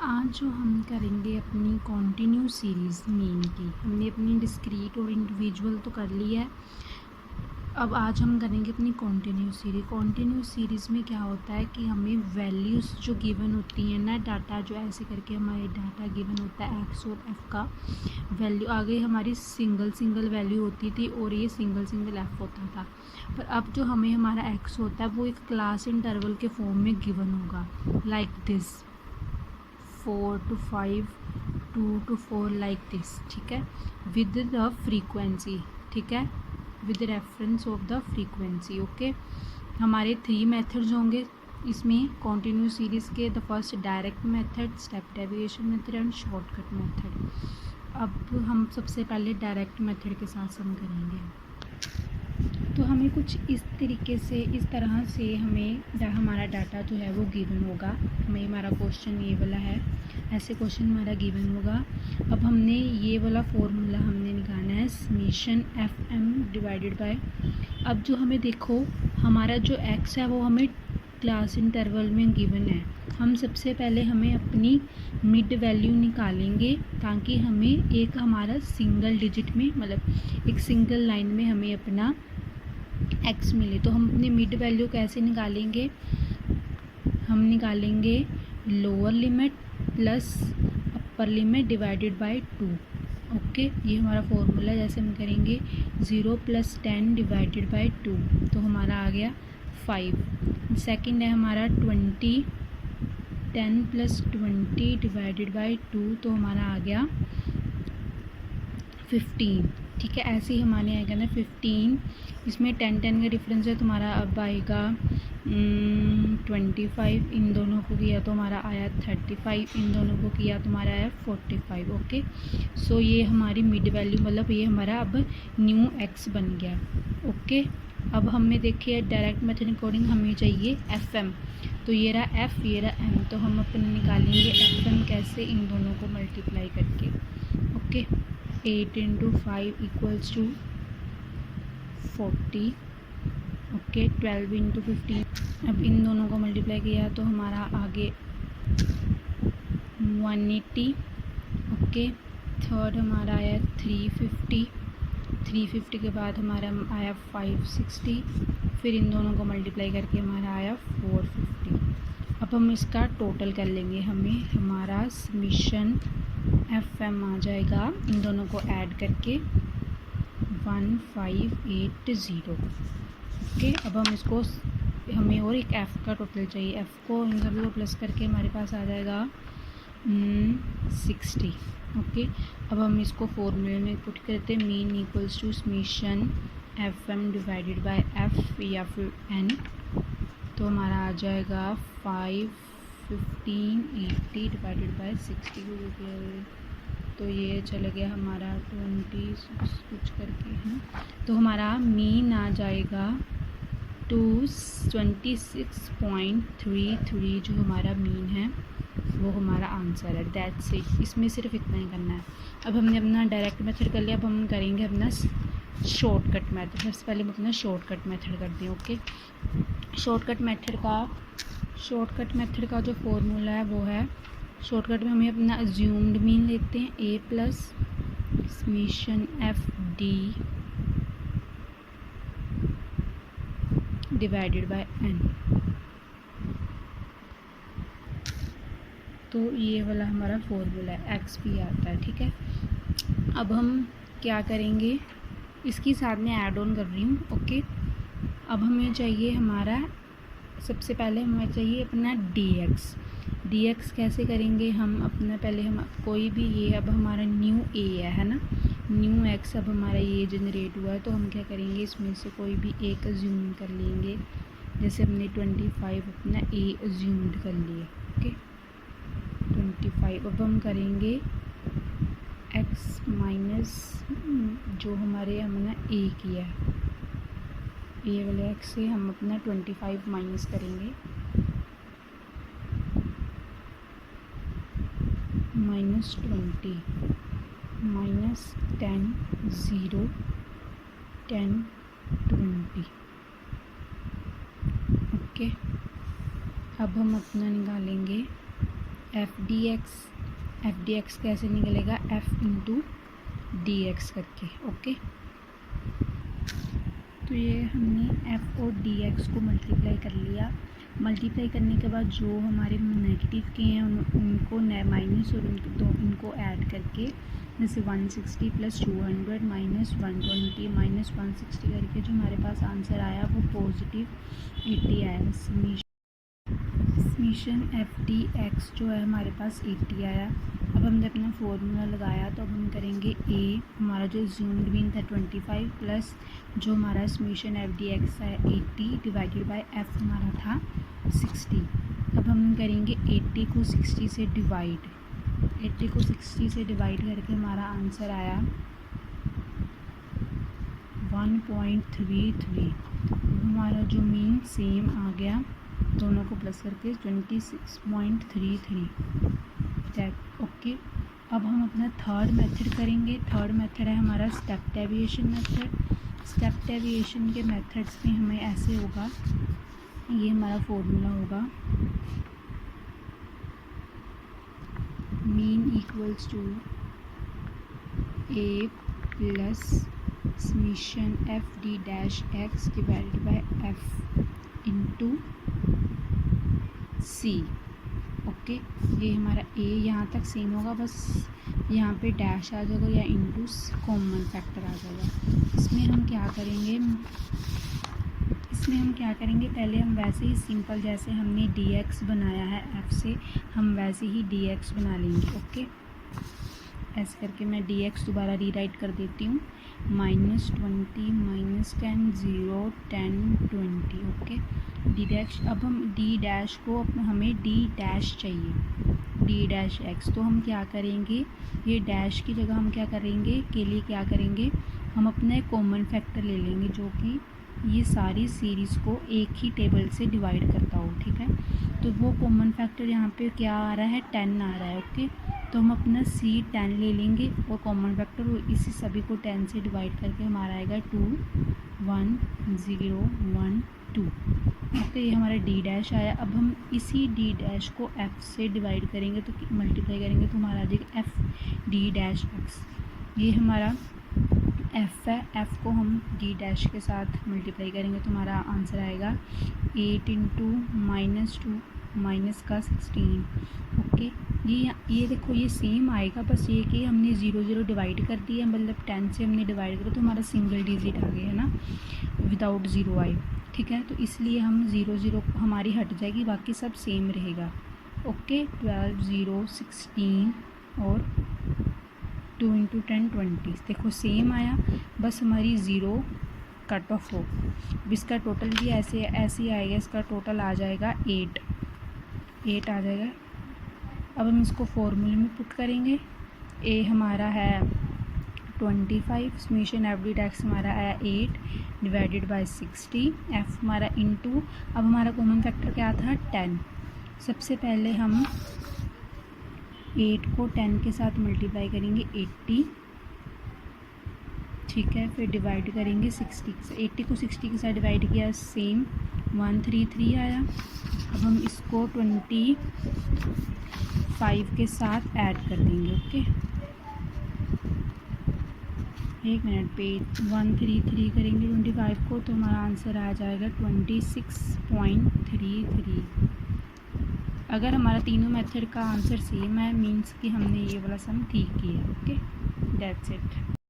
आज जो हम करेंगे अपनी कॉन्टिन्यू सीरीज़ मीन की, हमने अपनी डिस्क्रीट और इंडिविजुअल तो कर ली है। अब आज हम करेंगे अपनी कॉन्टिन्यू सीरीज़। कॉन्टिन्यू सीरीज़ में क्या होता है कि हमें वैल्यूज़ जो गिवन होती हैं ना, डाटा जो ऐसे करके हमारे डाटा गिवन होता है एक्स और एफ़ का वैल्यू, आगे हमारी सिंगल वैल्यू होती थी और ये सिंगल एफ़ होता था। पर अब जो हमें हमारा एक्स होता है वो एक क्लास इंटरवल के फॉर्म में गिवन होगा, like this 4 to 5, 2 to 4 like this, ठीक है, विद द फ्रीक्वेंसी, ठीक है, with reference of the frequency. Okay, हमारे 3 मेथड्स होंगे इसमें कॉन्टिन्यू सीरीज़ के। The first direct method, step deviation method and shortcut method. अब हम सबसे पहले डायरेक्ट मेथड के साथ सम करेंगे। तो हमें कुछ इस तरीके से, इस तरह से हमें हमारा डाटा जो है वो गिवन होगा। हमें हमारा क्वेश्चन ये वाला है, ऐसे क्वेश्चन हमारा गिवन होगा। अब हमने ये वाला फॉर्मूला हमने निकालना है, summation f m divided by. अब जो हमें देखो, हमारा जो एक्स है वो हमें क्लास इंटरवल में गिवन है। हम सबसे पहले हमें अपनी मिड वैल्यू निकालेंगे ताकि हमें एक हमारा सिंगल डिजिट में, मतलब एक सिंगल लाइन में हमें अपना एक्स मिले। तो हम अपनी मिड वैल्यू कैसे निकालेंगे? हम निकालेंगे lower limit plus upper limit divided by 2। Okay, ये हमारा फॉर्मूला। जैसे हम करेंगे 0 + 10 डिवाइडेड बाय 2, तो हमारा आ गया 5। सेकंड है हमारा 20, 10 + 20 डिवाइडेड बाय 2, तो हमारा आ गया 15। ठीक है, ऐसे ही हमारे आएगा ना 15। इसमें 10 का डिफरेंस है, तुम्हारा अब आएगा 25। इन दोनों को किया तो हमारा आया 35। इन दोनों को किया तो हमारा आया 45। ओके, सो ये हमारी मिड वैल्यू, मतलब ये हमारा अब न्यू एक्स बन गया। ओके, अब हमें देखिए डायरेक्ट मेथड अकॉर्डिंग हमें चाहिए एफ एम। तो ये रहा एफ, ये रहा एम। तो हम अपने निकालेंगे एफ एम कैसे? इन दोनों को मल्टीप्लाई करके। ओके, 8 × 5 = 40। ओके, 12 × 15। अब इन दोनों को मल्टीप्लाई किया तो हमारा आगे 180। ओके, थर्ड हमारा आया 350। 350 के बाद हमारा आया 560। फिर इन दोनों को मल्टीप्लाई करके हमारा आया 450। अब हम इसका टोटल कर लेंगे। हमें हमारा समेशन एफ एम आ जाएगा इन दोनों को ऐड करके 1580। ओके, अब हम इसको, हमें और एक एफ़ का टोटल चाहिए। एफ़ को इन सभी को प्लस करके हमारे पास आ जाएगा 60। ओके, अब हम इसको फॉर्मूले में पुट करते हैं, mean equals to summation f m divided by f या फिर एन। तो हमारा आ जाएगा 51580 डिवाइडेड बाय 60 को, तो ये चला गया हमारा 26 कुछ करके है। तो हमारा मीन आ जाएगा 26.33, जो हमारा मीन है वो हमारा आंसर है। दैट्स इट, इसमें सिर्फ इतना ही करना है। अब हमने अपना डायरेक्ट मेथड कर लिया, अब हम करेंगे अपना शॉर्टकट मेथड। सबसे पहले हम अपना शॉर्टकट मेथड करते हैं। ओके, शॉर्टकट मेथड का जो फॉर्मूला है वो है, शॉर्टकट में हमें अपना अज्यूम्ड मीन लेते हैं a plus summation F D divided by n। तो ये वाला हमारा फॉर्मूला है, एक्स भी आता है। ठीक है, अब हम क्या करेंगे, इसकी साथ में ऐड ऑन कर रही हूँ। ओके, अब हमें चाहिए हमारा, सबसे पहले हमें चाहिए अपना डी एक्स कैसे करेंगे हम अपना, पहले हम कोई भी, ये अब हमारा न्यू ए है ना, न्यू एक्स अब हमारा ये जनरेट हुआ है। तो हम क्या करेंगे, इसमें से कोई भी एक अज्यूम कर लेंगे। जैसे हमने 25 अपना ए अज्यूम्ड कर लिए। ओके, 25। अब हम करेंगे एक्स माइनस जो हमारे हमने ए किया, ये वाले एक्स से हम अपना 25 माइनस करेंगे, -20 -10 0 10 20। ओके, अब हम अपना निकालेंगे एफ डी एक्स कैसे निकलेगा, एफ इंटू डी एक्स करके। ओके, तो ये हमने एफ और डी एक्स को मल्टीप्लाई कर लिया। मल्टीप्लाई करने के बाद जो हमारे नेगेटिव के हैं उनको माइनस और इनको ऐड करके, जैसे 160 प्लस 200 माइनस 120 माइनस 160 करके जो हमारे पास आंसर आया वो पॉजिटिव 80 आया। समीशन एफ डी एक्स जो है हमारे पास 80 आया। अब हमने अपना फॉर्मूला लगाया, तो अब हम करेंगे ए, हमारा जो ज़ूम्ड मीन था 25 प्लस जो हमारा समीशन एफ डी एक्स है 80 डिवाइडेड बाय एफ हमारा था 60। अब हम करेंगे 80 को 60 से डिवाइड, 80 को 60 से डिवाइड करके हमारा आंसर आया 1.33। हमारा जो मीन सेम आ गया, दोनों को प्लस करके 26.33 दैट। ओके, अब हम अपना थर्ड मेथड करेंगे। थर्ड मेथड है हमारा step deviation method. Step deviation के मेथड्स में हमें ऐसे होगा, ये हमारा फॉर्मूला होगा, mean equals to A plus summation f d dash x divided by f into c. Okay, ये हमारा ए यहाँ तक सेम होगा, बस यहाँ पे डैश आ जाएगा या इंटू कॉमन फैक्टर आ जाएगा। इसमें हम क्या करेंगे, पहले हम वैसे ही सिंपल जैसे हमने डी एक्स बनाया है एफ से, हम वैसे ही डी एक्स बना लेंगे। ओके, ऐसे करके मैं डी एक्स दोबारा रीराइट कर देती हूँ, -20 -10 0 10 20। ओके, डी डैश, अब हम डी डैश को हमें डी डैश चाहिए, डी डैश एक्स, तो हम क्या करेंगे, ये डैश की जगह हम क्या करेंगे, हम अपना एक कॉमन फैक्टर ले लेंगे जो कि ये सारी सीरीज़ को एक ही टेबल से डिवाइड करता हो। ठीक है, तो वो कॉमन फैक्टर यहाँ पे क्या आ रहा है, 10 आ रहा है। ओके, तो हम अपना सी 10 ले लेंगे और कॉमन फैक्टर इसी सभी को 10 से डिवाइड करके हमारा आएगा 2 1 0 1 2। ओके, ये हमारा डी डैश आया। अब हम इसी डी डैश को एफ से डिवाइड करेंगे, तो मल्टीप्लाई करेंगे तो हमारा आ जाएगा एफ डी डैश एक्स। ये हमारा एफ है, एफ को हम डी डैश के साथ मल्टीप्लाई करेंगे तो हमारा आंसर आएगा 8 इंटू -2 माइनस का 16। ओके, ये देखो ये सेम आएगा, बस ये कि हमने 0 0 डिवाइड कर दिया, मतलब 10 से हमने डिवाइड करा तो हमारा सिंगल डिजिट आ गया है ना, विदाउट ज़ीरो आए। ठीक है, तो इसलिए हम 0 0 हमारी हट जाएगी, बाकी सब सेम रहेगा। ओके, 12 0 16 और 2 इंटू 10 20, देखो सेम आया, बस हमारी 0 कट ऑफ हो। इसका टोटल भी ऐसे ही आएगा, इसका टोटल आ जाएगा 8 आ जाएगा। अब हम इसको फॉर्मूले में पुट करेंगे, ए हमारा है 25, समीशन एफ डी टैक्स हमारा है 8 डिवाइडेड बाय 60, एफ हमारा इंटू, अब हमारा कॉमन फैक्टर क्या था 10। सबसे पहले हम 8 को 10 के साथ मल्टीप्लाई करेंगे 80, ठीक है, फिर डिवाइड करेंगे 60 से, 80 को 60 के साथ डिवाइड किया, सेम 133 आया। अब हम इसको 25 के साथ ऐड कर देंगे। ओके, एक मिनट पे 133 करेंगे 25 को तो हमारा आंसर आ जाएगा 26.33। अगर हमारा तीनों मेथड का आंसर सेम है, मीन्स कि हमने ये वाला सम ठीक किया है। Okay, that's it.